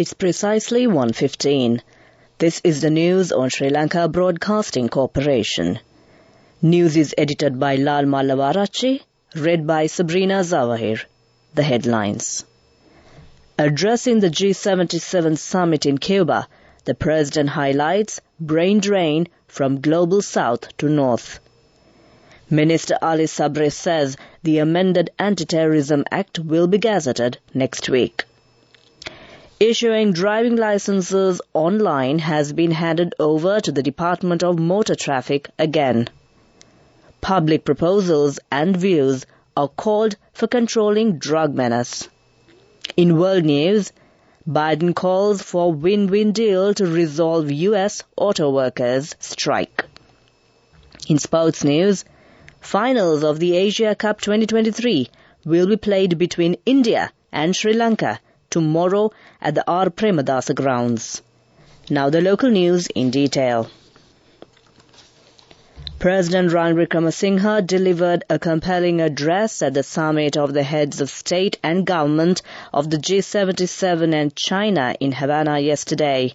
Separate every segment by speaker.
Speaker 1: It's precisely 1:15. This is the news on Sri Lanka Broadcasting Corporation. News is edited by Lal Mallavarachi, read by Sabrina Zawahir. The headlines. Addressing the G77 summit in Cuba, the President highlights brain drain from global south to north. Minister Ali Sabri says the amended Anti-Terrorism Act will be gazetted next week. Issuing driving licenses online has been handed over to the Department of Motor Traffic again. Public proposals and views are called for controlling drug menace. In world news, Biden calls for win-win deal to resolve U.S. auto workers' strike. In sports news, finals of the Asia Cup 2023 will be played between India and Sri Lanka tomorrow at the R. Premadasa grounds. Now the local news in detail. President Ranil Wickremesinghe delivered a compelling address at the summit of the heads of state and government of the G77 and China in Havana yesterday.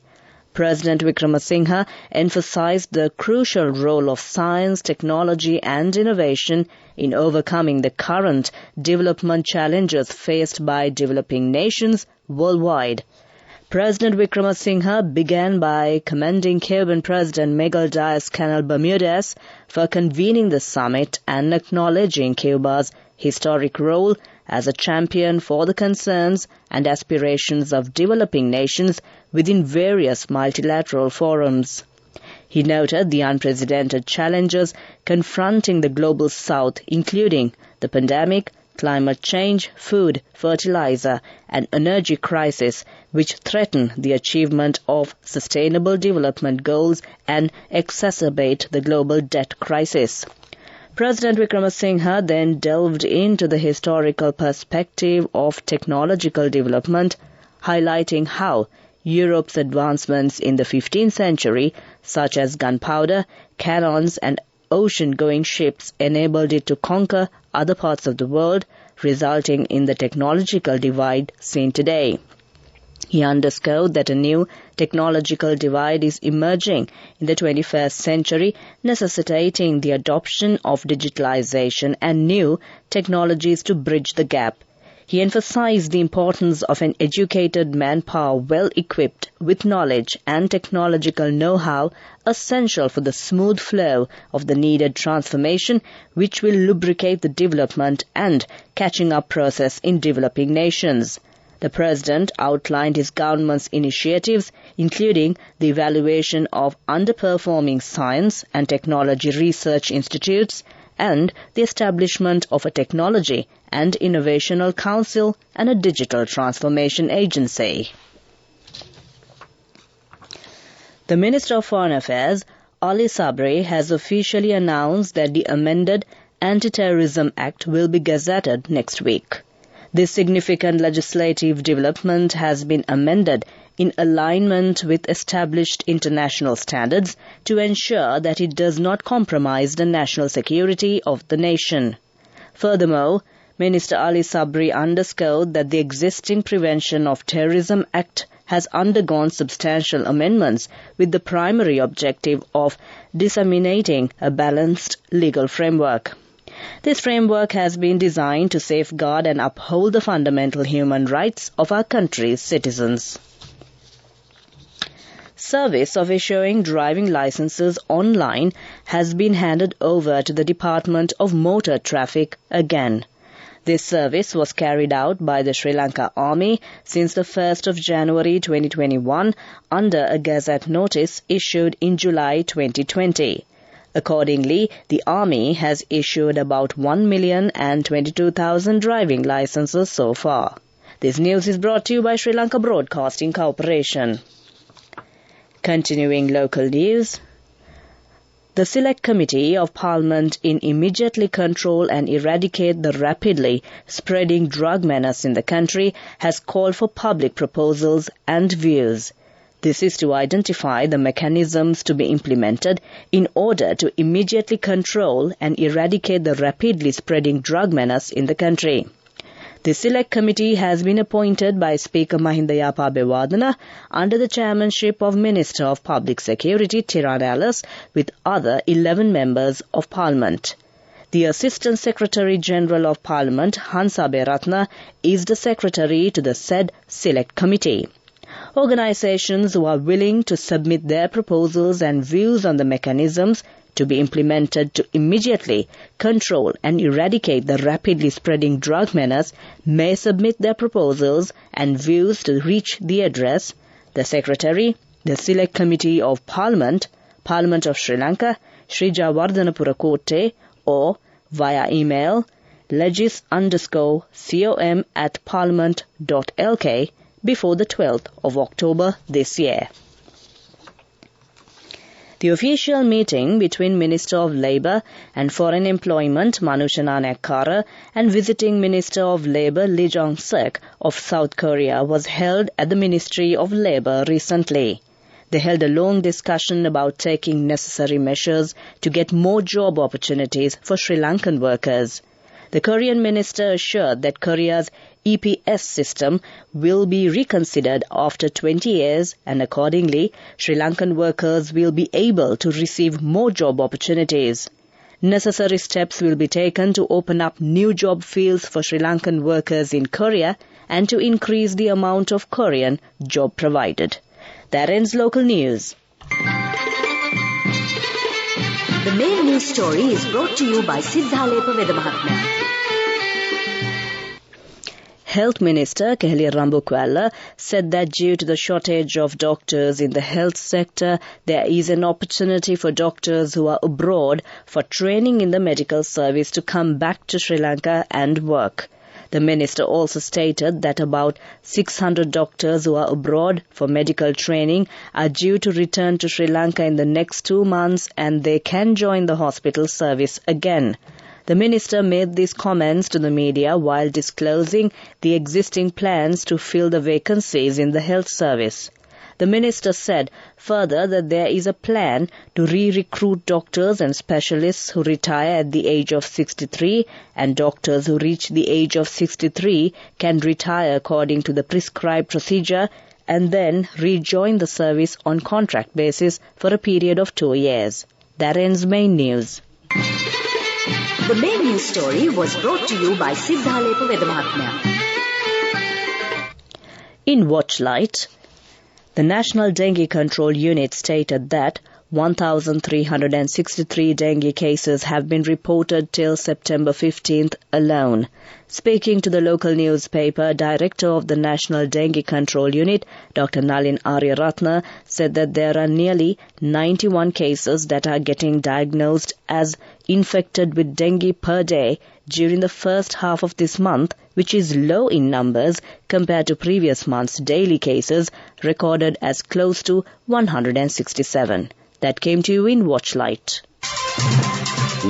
Speaker 1: President Wickremesinghe emphasized the crucial role of science, technology and innovation in overcoming the current development challenges faced by developing nations worldwide. President Wickremesinghe began by commending Cuban President Miguel Diaz-Canel Bermudez for convening the summit and acknowledging Cuba's historic role as a champion for the concerns and aspirations of developing nations within various multilateral forums. He noted the unprecedented challenges confronting the global south, including the pandemic, climate change, food, fertilizer, and energy crisis, which threaten the achievement of sustainable development goals and exacerbate the global debt crisis. President Wickremesinghe then delved into the historical perspective of technological development, highlighting how Europe's advancements in the 15th century, such as gunpowder, cannons, and ocean-going ships, enabled it to conquer other parts of the world, resulting in the technological divide seen today. He underscored that a new technological divide is emerging in the 21st century, necessitating the adoption of digitalization and new technologies to bridge the gap. He emphasized the importance of an educated manpower well equipped with knowledge and technological know-how essential for the smooth flow of the needed transformation, which will lubricate the development and catching up process in developing nations. The President outlined his government's initiatives, including the evaluation of underperforming science and technology research institutes and the establishment of a technology and innovational council and a digital transformation agency. The Minister of Foreign Affairs, Ali Sabri, has officially announced that the amended Anti-Terrorism Act will be gazetted next week. This significant legislative development has been amended in alignment with established international standards to ensure that it does not compromise the national security of the nation. Furthermore, Minister Ali Sabri underscored that the existing Prevention of Terrorism Act has undergone substantial amendments with the primary objective of disseminating a balanced legal framework. This framework has been designed to safeguard and uphold the fundamental human rights of our country's citizens. Service of issuing driving licenses online has been handed over to the Department of Motor Traffic again. This service was carried out by the Sri Lanka Army since the 1st of January 2021 under a Gazette notice issued in July 2020. Accordingly, the Army has issued about 1,022,000 driving licenses so far. This news is brought to you by Sri Lanka Broadcasting Corporation. Continuing local news, the Select Committee of Parliament in immediately control and eradicate the rapidly spreading drug menace in the country has called for public proposals and views. This is to identify the mechanisms to be implemented in order to immediately control and eradicate the rapidly spreading drug menace in the country. The Select Committee has been appointed by Speaker Mahinda Yapa under the chairmanship of Minister of Public Security Tirana Ellis with other 11 members of Parliament. The Assistant Secretary General of Parliament, Hansabe Ratna, is the secretary to the said Select Committee. Organisations who are willing to submit their proposals and views on the mechanisms to be implemented to immediately control and eradicate the rapidly spreading drug menace may submit their proposals and views to reach the address, the Secretary, the Select Committee of Parliament, Parliament of Sri Lanka, Sri Jawardhanapura Kotte, or via email legis_com@parliament.lk before the 12th of October this year. The official meeting between Minister of Labour and Foreign Employment Manushana Nekkara and visiting Minister of Labour Lee Jong-suk of South Korea was held at the Ministry of Labour recently. They held a long discussion about taking necessary measures to get more job opportunities for Sri Lankan workers. The Korean minister assured that Korea's EPS system will be reconsidered after 20 years and accordingly, Sri Lankan workers will be able to receive more job opportunities. Necessary steps will be taken to open up new job fields for Sri Lankan workers in Korea and to increase the amount of Korean job provided. That ends local news.
Speaker 2: The main news story is brought to you by Sinhala Mahatma.
Speaker 1: Health Minister Keheliya Rambukwala said that due to the shortage of doctors in the health sector, there is an opportunity for doctors who are abroad for training in the medical service to come back to Sri Lanka and work. The minister also stated that about 600 doctors who are abroad for medical training are due to return to Sri Lanka in the next 2 months and they can join the hospital service again. The minister made these comments to the media while disclosing the existing plans to fill the vacancies in the health service. The minister said further that there is a plan to re-recruit doctors and specialists who retire at the age of 63 and doctors who reach the age of 63 can retire according to the prescribed procedure and then rejoin the service on contract basis for a period of 2 years. That ends main news.
Speaker 2: The main news story was brought to you by Sinhala Mahatma.
Speaker 1: In Watchlight, the National Dengue Control Unit stated that 1,363 dengue cases have been reported till September 15th alone. Speaking to the local newspaper, Director of the National Dengue Control Unit, Dr. Nalin Aryaratna, said that there are nearly 91 cases that are getting diagnosed as infected with dengue per day during the first half of this month, which is low in numbers compared to previous months' daily cases recorded as close to 167. That came to you in Watchlight.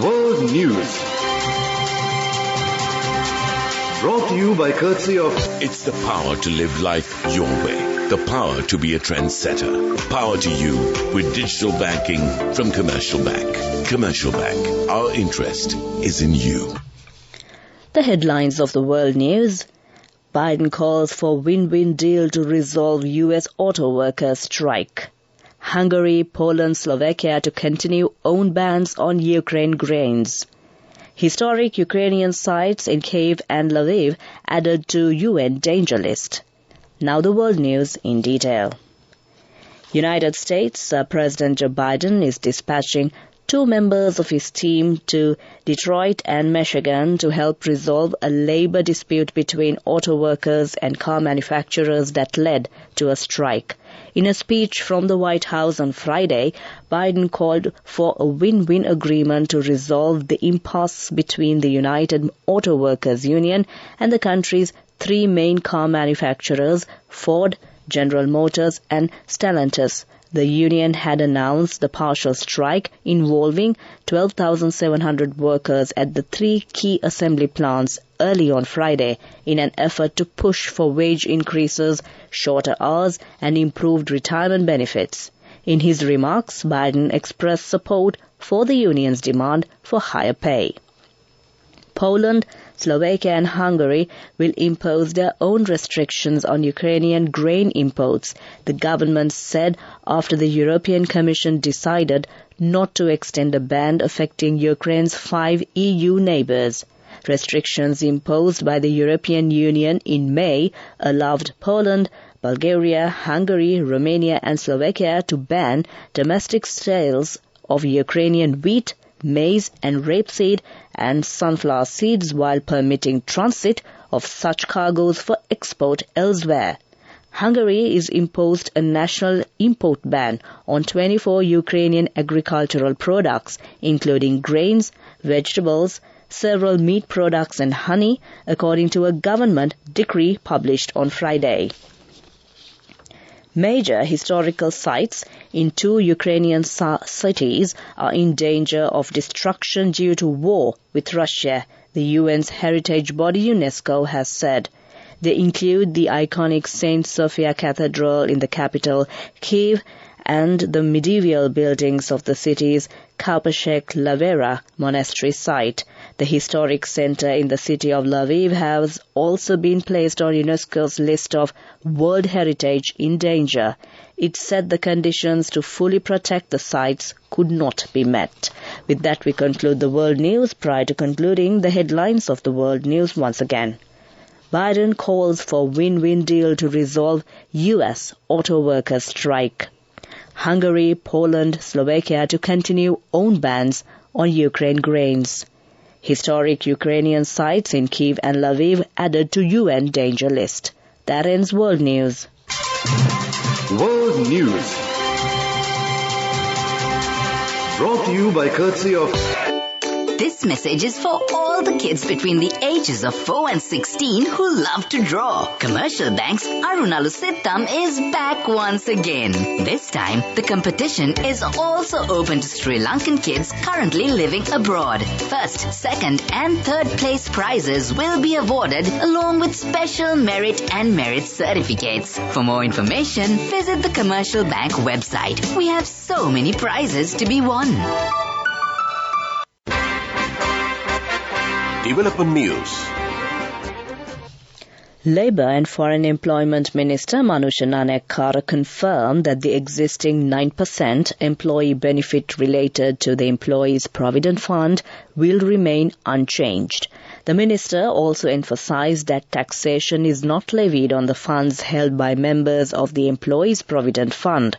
Speaker 3: World News. Brought to you by courtesy of...
Speaker 4: It's the power to live life your way. The power to be a trendsetter. Power to you with digital banking from Commercial Bank. Commercial Bank. Our interest is in you.
Speaker 1: The headlines of the world news. Biden calls for win-win deal to resolve U.S. auto workers' strike. Hungary, Poland, Slovakia to continue own bans on Ukraine grains. Historic Ukrainian sites in Kyiv and Lviv added to UN danger list. Now the world news in detail. United States President Joe Biden is dispatching 2 members of his team to Detroit and Michigan to help resolve a labor dispute between auto workers and car manufacturers that led to a strike. In a speech from the White House on Friday, Biden called for a win-win agreement to resolve the impasse between the United Auto Workers Union and the country's 3 main car manufacturers, Ford, General Motors and Stellantis. The union had announced the partial strike involving 12,700 workers at the 3 key assembly plants early on Friday in an effort to push for wage increases, shorter hours, and improved retirement benefits. In his remarks, Biden expressed support for the union's demand for higher pay. Poland, Slovakia and Hungary will impose their own restrictions on Ukrainian grain imports, the government said after the European Commission decided not to extend a ban affecting Ukraine's 5 EU neighbours. Restrictions imposed by the European Union in May allowed Poland, Bulgaria, Hungary, Romania and Slovakia to ban domestic sales of Ukrainian wheat, maize and rapeseed and sunflower seeds while permitting transit of such cargoes for export elsewhere. Hungary is imposed a national import ban on 24 Ukrainian agricultural products, including grains, vegetables, several meat products and honey, according to a government decree published on Friday. Major historical sites in 2 Ukrainian cities are in danger of destruction due to war with Russia, the UN's heritage body UNESCO has said. They include the iconic St. Sophia Cathedral in the capital, Kyiv, and the medieval buildings of the city's Karpashek-Lavera monastery site. The historic center in the city of Lviv has also been placed on UNESCO's list of World Heritage in danger. It said the conditions to fully protect the sites could not be met. With that, we conclude the world news. Prior to concluding, the headlines of the world news once again. Biden calls for win-win deal to resolve U.S. auto workers' strike. Hungary, Poland, Slovakia to continue own bans on Ukraine grains. Historic Ukrainian sites in Kyiv and Lviv added to UN danger list. That ends World News.
Speaker 3: World News. Brought to you by courtesy of...
Speaker 2: This message is for all the kids between the ages of 4 and 16 who love to draw. Commercial Bank's Arunalu Sittam is back once again. This time, the competition is also open to Sri Lankan kids currently living abroad. First, second and third place prizes will be awarded along with special merit and merit certificates. For more information, visit the Commercial Bank website. We have so many prizes to be won.
Speaker 5: Development News.
Speaker 1: Labour and Foreign Employment Minister Manusha Nanekkara confirmed that the existing 9% employee benefit related to the Employees' Provident Fund will remain unchanged. The minister also emphasised that taxation is not levied on the funds held by members of the Employees' Provident Fund.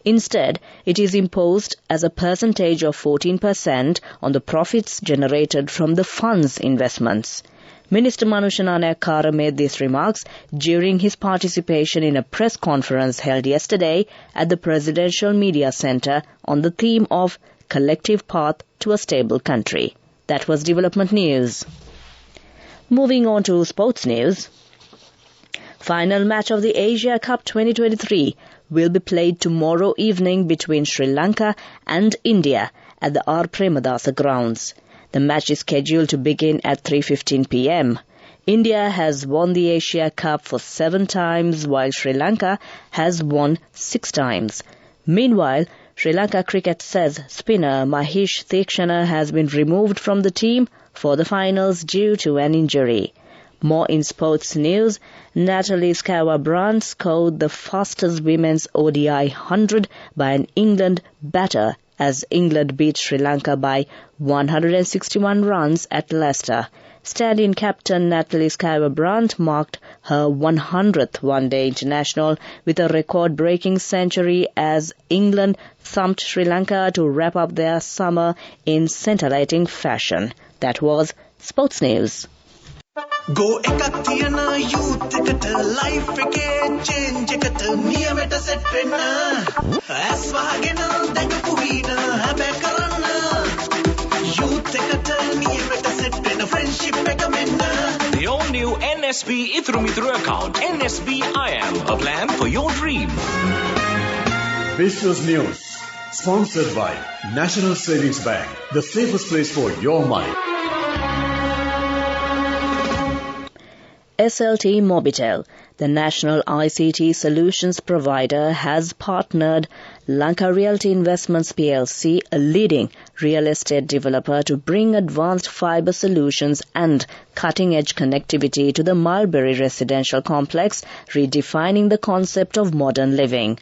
Speaker 1: Instead, it is imposed as a percentage of 14% on the profits generated from the fund's investments. Minister Manusha Nanekkara made these remarks during his participation in a press conference held yesterday at the Presidential Media Centre on the theme of Collective Path to a Stable Country. That was Development News. Moving on to sports news. Final match of the Asia Cup 2023 will be played tomorrow evening between Sri Lanka and India at the R. Premadasa grounds. The match is scheduled to begin at 3:15 p.m. India has won the Asia Cup for 7 times, while Sri Lanka has won 6 times. Meanwhile, Sri Lanka cricket says spinner Mahesh Theekshana has been removed from the team for the finals due to an injury. More in sports news, Natalie Scawa-Brandt scored the fastest women's ODI 100 by an England batter as England beat Sri Lanka by 161 runs at Leicester. Stand-in captain Natalie Scawa-Brandt marked her 100th one-day international with a record-breaking century as England thumped Sri Lanka to wrap up their summer in scintillating fashion. That was Sports News.
Speaker 6: Go ekatiyana youth eකට life එකේ change එකට නියමෙට set වෙන්න ඇස් වහගෙන දැකපු වීන හැබැ කරන්න youth එකට නියමෙට set වෙන්න friendship එක මෙන්න.
Speaker 7: The all new NSB Ithru Mithru account. NSB IM, a plan for your dream.
Speaker 3: Business News. Sponsored by National Savings Bank, the safest place for your money.
Speaker 1: SLT Mobitel. The national ICT solutions provider has partnered Lanka Realty Investments PLC, a leading real estate developer, to bring advanced fiber solutions and cutting-edge connectivity to the Mulberry residential complex, redefining the concept of modern living.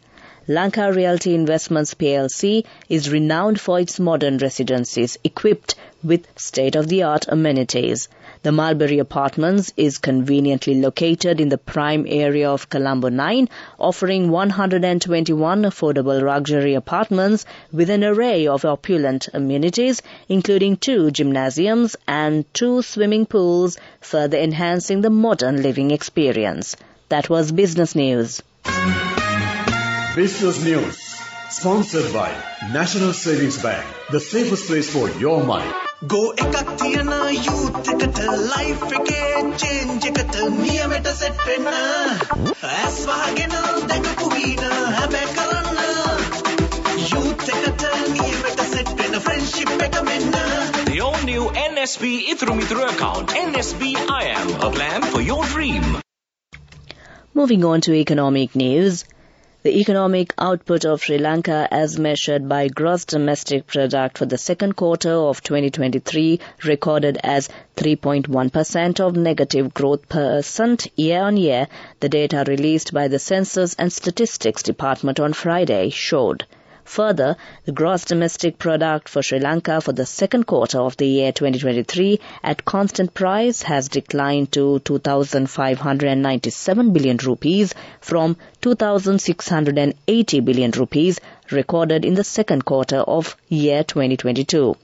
Speaker 1: Lanka Realty Investments PLC is renowned for its modern residences equipped with state-of-the-art amenities. The Mulberry Apartments is conveniently located in the prime area of Colombo 9, offering 121 affordable luxury apartments with an array of opulent amenities, including 2 gymnasiums and 2 swimming pools, further enhancing the modern living experience. That was Business News.
Speaker 3: Business News, sponsored by National Savings Bank, the safest place for your money.
Speaker 6: Go ekak thiyana youth ekata life ekේ change ekata niyameta set wenna as wahagena dakapu veena habe karanna youth ekata niyameta set wenna friendship ekak menna.
Speaker 7: The all-new NSB Ithru account, NSB I Am, a plan for your dream.
Speaker 1: Moving on to economic news. The economic output of Sri Lanka as measured by gross domestic product for the second quarter of 2023 recorded as 3.1% of negative growth percent year-on-year, the data released by the Census and Statistics Department on Friday showed. Further, the gross domestic product for Sri Lanka for the second quarter of the year 2023 at constant price has declined to 2,597 billion rupees from 2,680 billion rupees recorded in the second quarter of year 2022.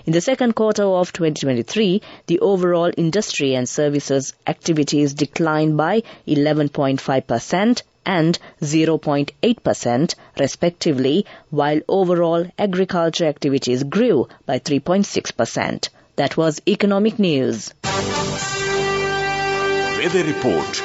Speaker 1: In the second quarter of 2023, the overall industry and services activities declined by 11.5% and 0.8% respectively, while overall agriculture activities grew by 3.6%. That was economic news.
Speaker 4: Weather report.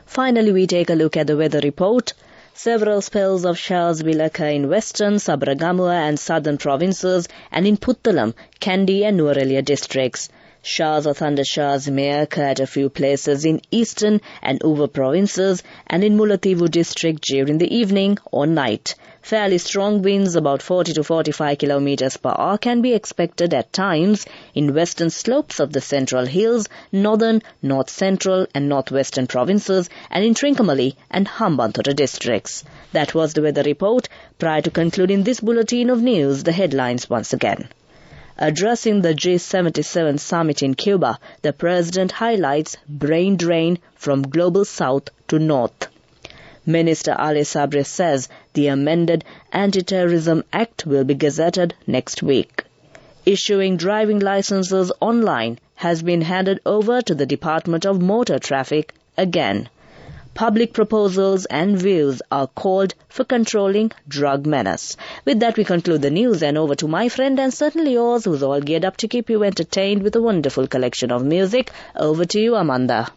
Speaker 1: Finally, we take a look at the weather report. Several spells of showers will occur in western, Sabaragamuwa and southern provinces and in Puttalam, Kandy and Nuwara districts. Showers or thunder showers may occur at a few places in eastern and Uva provinces and in Mullaitivu district during the evening or night. Fairly strong winds, about 40 to 45 kilometers per hour, can be expected at times in western slopes of the central hills, northern, north central and northwestern provinces and in Trincomalee and Hambantota districts. That was the weather report. Prior to concluding this bulletin of news, the headlines once again. Addressing the G77 summit in Cuba, the president highlights brain drain from global south to north. Minister Ali Sabri says the amended Anti-Terrorism Act will be gazetted next week. Issuing driving licenses online has been handed over to the Department of Motor Traffic again. Public proposals and views are called for controlling drug menace. With that, we conclude the news and over to my friend and certainly yours, who's all geared up to keep you entertained with a wonderful collection of music. Over to you, Amanda.